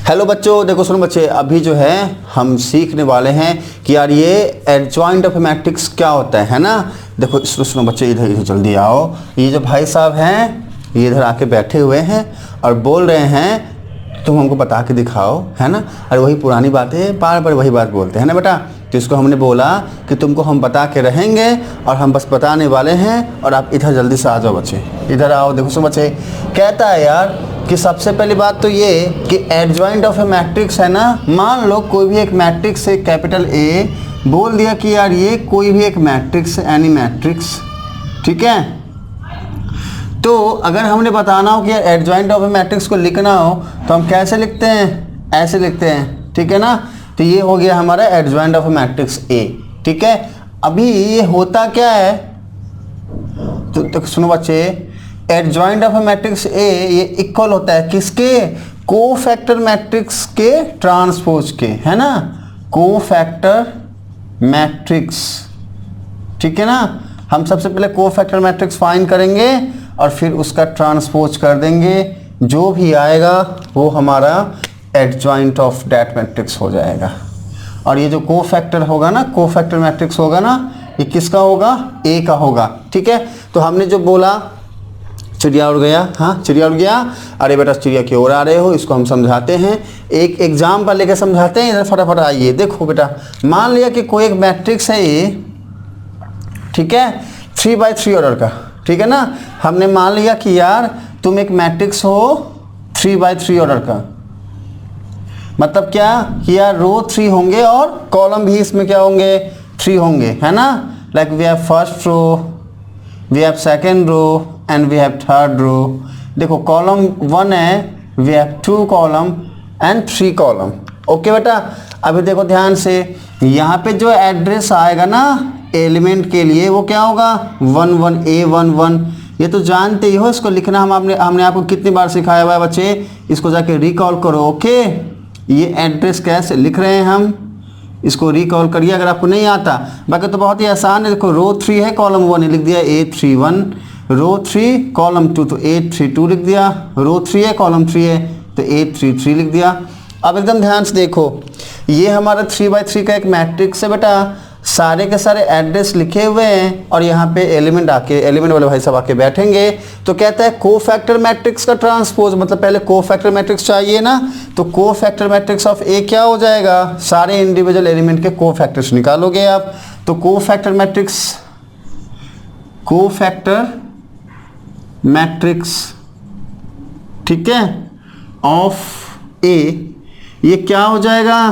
Hello बच्चों, देखो सुनो बच्चे, अभी जो है हम सीखने वाले हैं कि यार ये एडजॉइंट ऑफ मैट्रिक्स क्या होता है ना। देखो सुनो बच्चे, इधर इधर जल्दी आओ। ये जो भाई साहब हैं ये इधर आके बैठे हुए हैं और बोल रहे हैं तुम हमको बता के दिखाओ, है ना। और वही पुरानी बातें बार बार वही बात बोलते हैं ना बेटा। तो इसको हमने बोला कि तुमको हम बता के रहेंगे और हम बस बताने वाले हैं, और आप इधर जल्दी से आ जाओ बच्चे, इधर आओ। देखो सुनो बच्चे, कहता है यार कि सबसे पहली बात तो ये कि एडजॉइंट ऑफ ए मैट्रिक्स है ना। मान लो कोई भी एक मैट्रिक्स है, कैपिटल ए बोल दिया कि यार ये कोई भी एक मैट्रिक्स है, एनी मैट्रिक्स, ठीक है। तो अगर हमने बताना हो कि यार एडजॉइंट ऑफ ए मैट्रिक्स को लिखना हो तो हम कैसे लिखते हैं, ऐसे लिखते हैं, ठीक है ना। तो ये हो गया हमारा adjoint of A matrix A, ठीक है। अभी ये होता क्या है, तो सुनो बच्चे, adjoint of A matrix A ये इक्वल होता है किसके, कोफैक्टर मैट्रिक्स के ट्रांसपोज के, है ना। कोफैक्टर मैट्रिक्स, ठीक है ना। हम सबसे पहले कोफैक्टर मैट्रिक्स फाइंड करेंगे और फिर उसका ट्रांसपोज कर देंगे, जो भी आएगा वो हमारा एडजॉइंट ऑफ दैट मैट्रिक्स हो जाएगा। और ये जो कोफैक्टर होगा ना, कोफैक्टर मैट्रिक्स होगा ना, ये किसका होगा, ए का होगा, ठीक है। तो हमने जो बोला चिड़िया उड़ गया, हाँ चिड़िया उड़ गया। अरे बेटा चिड़िया की ओर आ रहे हो, इसको हम समझाते हैं, एक एग्जाम्पल लेकर समझाते हैं। इधर फटाफट आइए। देखो बेटा, मान लिया कि कोई एक मैट्रिक्स है ये, ठीक है, 3x3 ऑर्डर का, ठीक है ना। हमने मान लिया कि यार तुम एक मैट्रिक्स हो 3x3 ऑर्डर का, मतलब क्या कि यार रो 3 होंगे और कॉलम भी इसमें क्या होंगे, 3 होंगे, है ना। Like we have first row, we have second row and we have third row. देखो कॉलम 1 है, we have 2 column and 3 column. Okay बेटा, अभी देखो ध्यान से, यहाँ पे जो एड्रेस आएगा ना एलिमेंट के लिए वो क्या होगा, 1 1 A11। ये तो जानते ही हो, इसको लिखना हमने आपको कितनी बार सिखाया हुआ है बच्चे, इसको जाके रिकॉल करो। ओके, ये एड्रेस कैसे लिख रहे हैं हम, इसको रिकॉल करिए अगर आपको नहीं आता। बाकी तो बहुत ही आसान है। देखो रो 3 है, कॉलम 1 लिख दिया A31, रो 3 कॉलम 2 तो A32 लिख दिया, रो 3 है कॉलम 3 है तो A33 लिख दिया। अब एकदम ध्यान से देखो, ये हमारा 3x3 का एक मैट्रिक्स है बेटा, सारे के सारे एड्रेस लिखे हुए हैं और यहाँ पे एलिमेंट वाले भाई सब आके बैठेंगे। तो कहता है कोफैक्टर मैट्रिक्स का ट्रांसपोज, मतलब पहले कोफैक्टर मैट्रिक्स चाहिए ना, तो कोफैक्टर मैट्रिक्स ऑफ ए क्या हो जाएगा, सारे इंडिविजुअल एलिमेंट के कोफैक्टर्स निकालोगे आप। तो कोफैक्टर मैट्रिक्स, ठीक है, ऑफ ए, ये क्या हो जाएगा।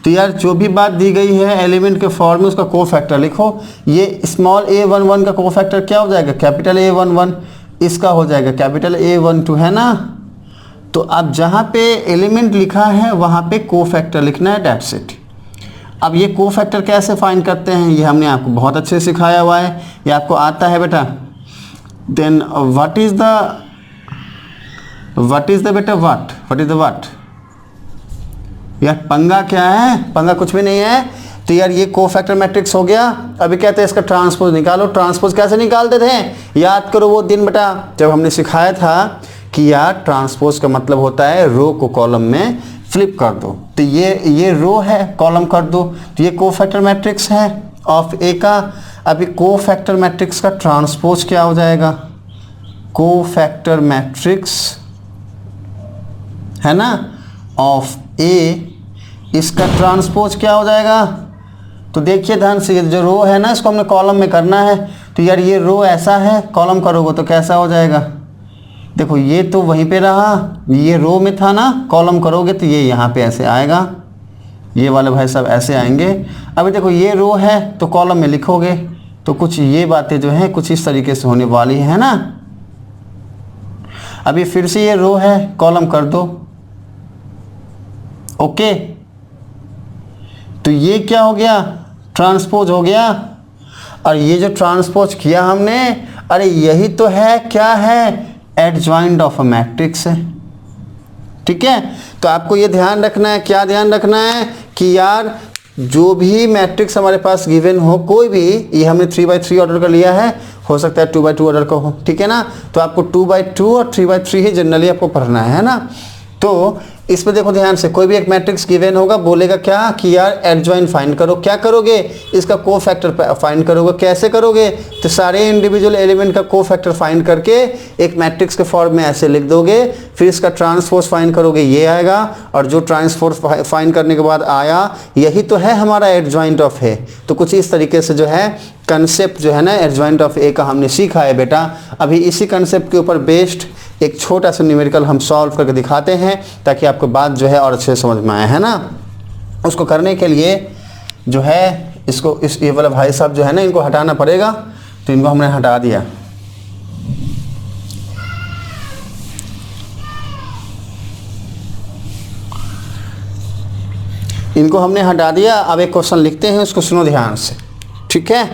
तो यार जो भी बात दी गई है एलिमेंट के फॉर्म में उसका कोफैक्टर लिखो। ये स्मॉल a11 का कोफैक्टर क्या हो जाएगा, कैपिटल A11, इसका हो जाएगा कैपिटल A12, है ना। तो अब जहाँ पे एलिमेंट लिखा है वहाँ पे कोफैक्टर लिखना है, दैट्स इट। अब ये कोफैक्टर कैसे फाइंड करते हैं ये हमने आपको बहुत अच्छे से सिखाया हुआ है, ये आपको आता है बेटा। Then what is the what यार, पंगा क्या है, पंगा कुछ भी नहीं है। तो यार ये कोफैक्टर मैट्रिक्स हो गया। अभी कहते हैं इसका ट्रांसपोज निकालो। ट्रांसपोज कैसे निकालते थे, याद करो वो दिन बेटा जब हमने सिखाया था कि यार ट्रांसपोज का मतलब होता है रो को कॉलम में फ्लिप कर दो। तो ये रो है, कॉलम कर दो, तो ये कोफैक्टर मैट्रिक्स है ऑफ ए का। अभी कोफैक्टर मैट्रिक्स का ट्रांसपोज क्या हो जाएगा, कोफैक्टर मैट्रिक्स है ना ऑफ ए, इसका ट्रांसपोज क्या हो जाएगा। तो देखिए ध्यान से, जो रो है ना इसको हमने कॉलम में करना है। तो यार ये रो ऐसा है, कॉलम करोगे तो कैसा हो जाएगा, देखो ये तो वहीं पे रहा, ये रो में था ना, कॉलम करोगे तो ये यहाँ पे ऐसे आएगा, ये वाले भाई सब ऐसे आएंगे। अभी देखो ये रो है तो कॉलम में लिखोगे तो कुछ ये बातें जो हैं कुछ इस तरीके से होने वाली है ना। अभी फिर से ये रो है, कॉलम कर दो, ओके। तो ये क्या हो गया, ट्रांसपोज हो गया। और ये जो ट्रांसपोज किया हमने, अरे यही तो है, क्या है, एडजॉइंट ऑफ अ मैट्रिक्स है, ठीक है। तो आपको ये ध्यान रखना है, क्या ध्यान रखना है कि यार जो भी मैट्रिक्स हमारे पास गिवन हो, कोई भी, ये हमने 3x3 ऑर्डर का लिया है, हो सकता है 2x2 ऑर्डर का हो, ठीक है ना। तो आपको 2x2 और 3x3 ही जनरली आपको पढ़ना है ना। तो इसमें देखो ध्यान से, कोई भी एक मैट्रिक्स गिवन होगा, बोलेगा क्या कि यार एडजॉइंट फाइंड करो। क्या करोगे? इसका कोफैक्टर फाइंड करोगे। कैसे करोगे? तो सारे इंडिविजुअल एलिमेंट का कोफैक्टर फाइंड करके एक मैट्रिक्स के फॉर्म में ऐसे लिख दोगे, फिर इसका ट्रांसपोज फाइंड करोगे, ये आएगा, और जो ट्रांसपोज फाइंड करने के बाद आया, यही तो है हमारा एडजॉइंट ऑफ ए। तो कुछ इस तरीके से जो है कंसेप्ट जो है ना एडजॉइंट ऑफ ए का हमने सीखा है बेटा। अभी इसी कंसेप्ट के ऊपर बेस्ड एक छोटा सा न्यूमेरिकल हम सॉल्व करके दिखाते हैं, ताकि आपको बात जो है और अच्छे से समझ में आए, है ना। उसको करने के लिए जो है इसको ये वाला भाई साहब जो है ना, इनको हटाना पड़ेगा, तो इनको हमने हटा दिया। इनको हमने हटा दिया। अब एक क्वेश्चन लिखते हैं, उसको सुनो ध्यान से, ठीक है।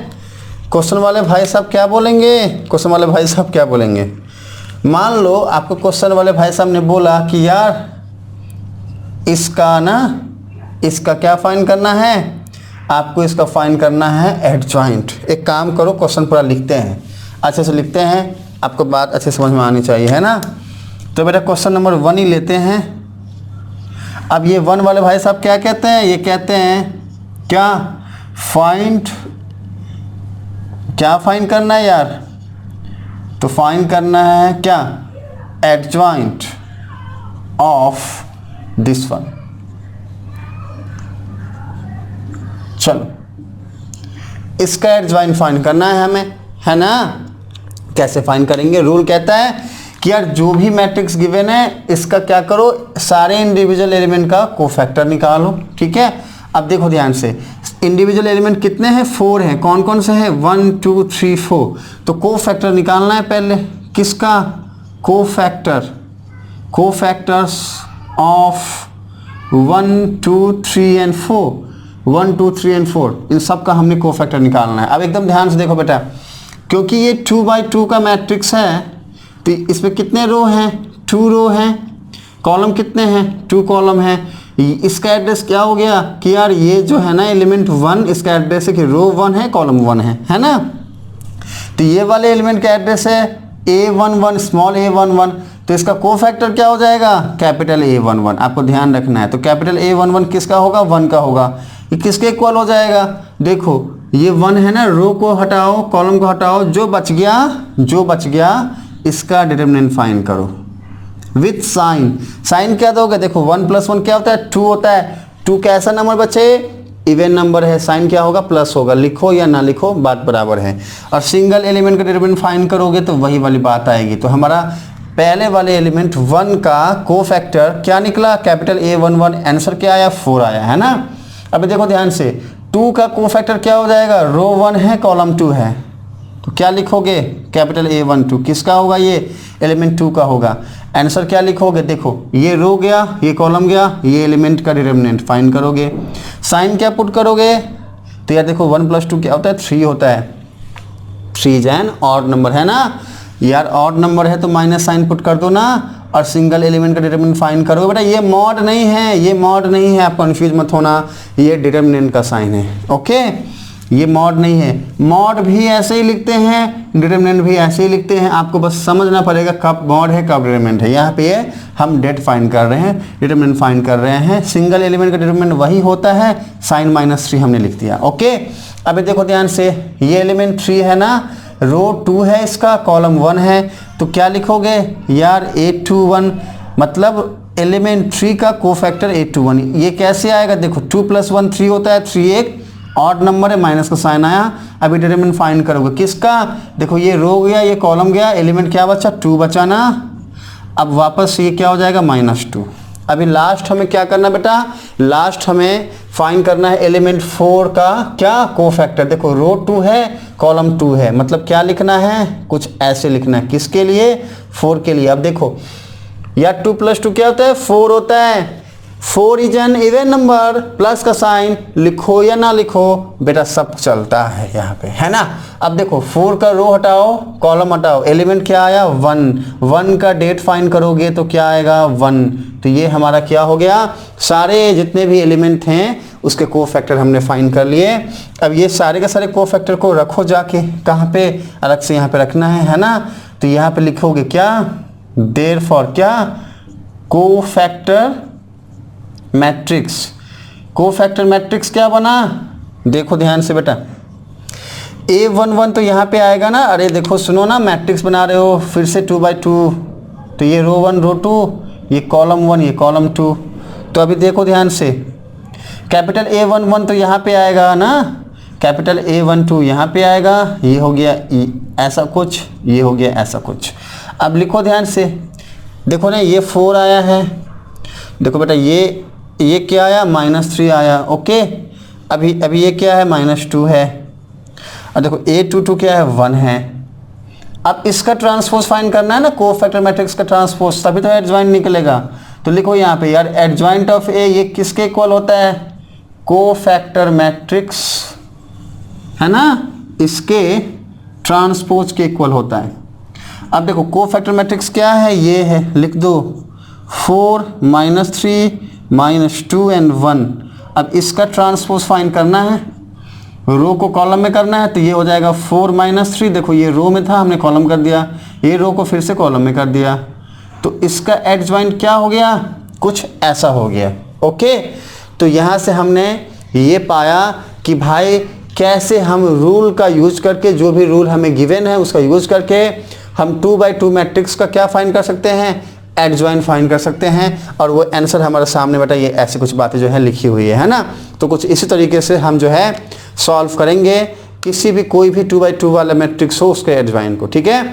क्वेश्चन वाले भाई साहब क्या बोलेंगे? क्वेश्चन वाले भाई साहब क्या बोलेंगे? मान लो आपको क्वेश्चन वाले भाई साहब ने बोला कि यार इसका क्या फाइंड करना है? आपको इसका फाइंड करना है एडजॉइंट। एक काम करो, क्वेश्चन पूरा लिखते हैं, अच्छे से लिखते हैं, आपको बात अच्छे समझ में आनी चाहिए, है ना। तो बेटा क्वेश्चन नंबर 1 ही लेते हैं। अब ये 1 वाले भाई साहब क्या कहते हैं? ये कहते हैं क्या फाइंड करना है यार? तो फाइंड करना है क्या? Adjoint of this one. चलो, इसका एडजॉइंट फाइंड करना है हमें, है ना। कैसे फाइंड करेंगे? रूल कहता है कि यार जो भी मैट्रिक्स गिवन है, इसका क्या करो, सारे इंडिविजुअल एलिमेंट का कोफैक्टर निकालो, ठीक है। अब देखो ध्यान से, इंडिविजुअल एलिमेंट कितने हैं? 4 हैं। कौन कौन से हैं? 1 2 3 4। तो कोफैक्टर निकालना है पहले। किसका? Cofactors of 1 2 3 and 4। 1 2 3 एंड 4, इन सब का हमने कोफैक्टर निकालना है। अब एकदम ध्यान से देखो बेटा, क्योंकि ये 2 by 2 का मैट्रिक्स है, तो इसमें कितने रो हैं? 2 रो हैं। कॉलम कितने हैं? 2 कॉलम हैं। इसका एड्रेस क्या हो गया कि यार ये जो है ना एलिमेंट 1, इसका एड्रेस है कि रो 1 है, कॉलम 1 है ना। तो ये वाले एलिमेंट का एड्रेस है A11, स्मॉल a11, तो इसका कोफैक्टर क्या हो जाएगा? Capital A11। आपको ध्यान रखना है। तो कैपिटल A11 किसका होगा? 1 का होगा। ये किसके इक्वल हो जाएगा? देखो ये 1 है ना, रो को हटाओ, कॉलम को हटाओ, जो बच गया इसका डिटरमिनेंट फाइंड करो विथ साइन क्या दोगे? देखो 1 + 1 क्या होता है? 2 होता है। 2 कैसा नंबर बचे? इवन नंबर है। साइन क्या होगा? प्लस होगा। लिखो या ना लिखो, बात बराबर है। और सिंगल एलिमेंट का डिटरमिनेंट फाइंड करोगे तो वही वाली बात आएगी। तो हमारा पहले वाले एलिमेंट 1 का कोफैक्टर क्या निकला? Capital A11। आंसर क्या आया? 4 आया, है ना। अभी देखो ध्यान से, 2 का कोफैक्टर क्या हो जाएगा? रो 1 है, कॉलम 2 है, तो क्या लिखोगे? Capital A12। किसका होगा? ये एलिमेंट 2 का होगा। आंसर क्या लिखोगे? देखो ये रो गया, ये कॉलम गया, ये एलिमेंट का डिटरमिनेंट फाइंड करोगे। साइन क्या पुट करोगे? तो यार देखो 1 + 2 क्या होता है? 3 होता है। 3 इज एन ऑड नंबर, है ना यार। ऑड नंबर है तो माइनस साइन पुट कर दो ना, और सिंगल एलिमेंट का डिटरमिनेंट फाइंड करोगे। बेटा ये मॉड नहीं है, ये मॉड नहीं है, आप कंफ्यूज मत होना, ये डिटरमिनेंट का साइन है, ओके। ये मॉड नहीं है। मॉड भी ऐसे ही लिखते हैं, डिटरमिनेंट भी ऐसे ही लिखते हैं। आपको बस समझना पड़ेगा कब मॉड है कब डिटरमिनेंट है। यहाँ पे हम डेट फाइंड कर रहे हैं, डिटरमिनेंट फाइंड कर रहे हैं। सिंगल एलिमेंट का डिटरमिनेंट वही होता है, साइन -3 हमने लिख दिया, ओके। अभी देखो ध्यान से, ये एलिमेंट 3 है ना, रो 2 है इसका, कॉलम 1 है, तो क्या लिखोगे यार? A21, मतलब एलिमेंट 3 का कोफैक्टर A21। ये कैसे आएगा? देखो 2 + 1 3 होता है, 3 एक ऑड नंबर है, माइनस का साइन आया। अभी डिटरमिनेंट फाइंड करोगे किसका? देखो ये रो गया, ये कॉलम गया, एलिमेंट क्या बचा? 2 बचा ना। अब वापस ये क्या हो जाएगा? -2। अभी लास्ट हमें क्या करना बेटा? लास्ट हमें फाइंड करना है एलिमेंट 4 का क्या? कोफैक्टर। देखो रो 2 है, कॉलम 2 है, मतलब क्या लिखना है? कुछ ऐसे लिखना है। किसके लिए? 4 के लिए। अब देखो यार 2 + 2 क्या होता है? 4 होता है। 4 is an even number, plus का साइन लिखो या ना लिखो, बेटा सब चलता है यहाँ पे, है ना। अब देखो 4 का रो हटाओ, कॉलम हटाओ, एलिमेंट क्या आया? 1 का डेट फाइंड करोगे तो क्या आएगा? 1। तो ये हमारा क्या हो गया? सारे जितने भी एलिमेंट हैं उसके कोफैक्टर हमने फाइंड कर लिए। अब ये सारे के सारे कोफैक्टर को रखो जाके कहाँ पे? अलग से यहाँ पे रखना है ना। तो यहाँ पे लिखोगे क्या? देयरफॉर क्या? कोफैक्टर मैट्रिक्स, कोफैक्टर मैट्रिक्स क्या बना, देखो ध्यान से बेटा, A11 तो यहाँ पे आएगा ना, अरे देखो सुनो ना, मैट्रिक्स बना रहे हो फिर से 2×2, तो ये रो 1 रो 2, ये कॉलम 1 ये कॉलम 2। तो अभी देखो ध्यान से, कैपिटल A11 तो यहाँ पे आएगा ना, कैपिटल A12 यहाँ पे आएगा, ये हो गया ऐसा कुछ, ये हो गया ऐसा कुछ। अब लिखो ध्यान से, देखो ना ये 4 आया है, देखो बेटा ये क्या आया, -3 आया, ओके। अभी ये क्या है, -2 है, और देखो A22 क्या है, 1 है। अब इसका ट्रांसपोज फाइंड करना है ना, कोफैक्टर मैट्रिक्स का ट्रांसपोज, तभी तो एडजॉइंट निकलेगा। तो लिखो यहाँ पे यार, एडजॉइंट ऑफ ए ये किसके इक्वल होता है, कोफैक्टर मैट्रिक्स, है ना, इसके ट्रांसपोज के इक्वल होता है। अब देखो कोफैक्टर मैट्रिक्स क्या है, ये है, लिख दो 4 -3 -2 एंड 1। अब इसका ट्रांसपोज फाइंड करना है, रो को कॉलम में करना है, तो ये हो जाएगा 4 -3, देखो ये रो में था हमने कॉलम कर दिया, ये रो को फिर से कॉलम में कर दिया, तो इसका एडजॉइंट क्या हो गया, कुछ ऐसा हो गया, ओके। तो यहाँ से हमने ये पाया कि भाई कैसे हम रूल का यूज करके, जो भी रूल हमें गिवन है उसका यूज करके हम 2×2 मैट्रिक्स का क्या फाइंड कर सकते हैं, एडजॉइंट फाइंड कर सकते हैं। और वो आंसर हमारे सामने बेटा ये ऐसी कुछ बातें जो है लिखी हुई है ना। तो कुछ इसी तरीके से हम जो है सॉल्व करेंगे किसी भी कोई भी 2×2 वाला मैट्रिक्स हो उसके एडजॉइंट को, ठीक है।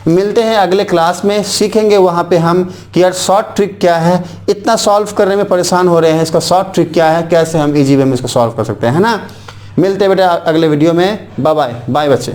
मिलते हैं अगले क्लास में, सीखेंगे वहाँ पे हम कि यार शॉर्ट ट्रिक क्या है, इतना सॉल्व करने में परेशान हो रहे हैं, इसका शॉर्ट ट्रिक क्या है, कैसे हम इजी वे में इसको सॉल्व कर सकते हैं, है ना। मिलते हैं बेटा अगले वीडियो में, बाय बाय, बाय बच्चे।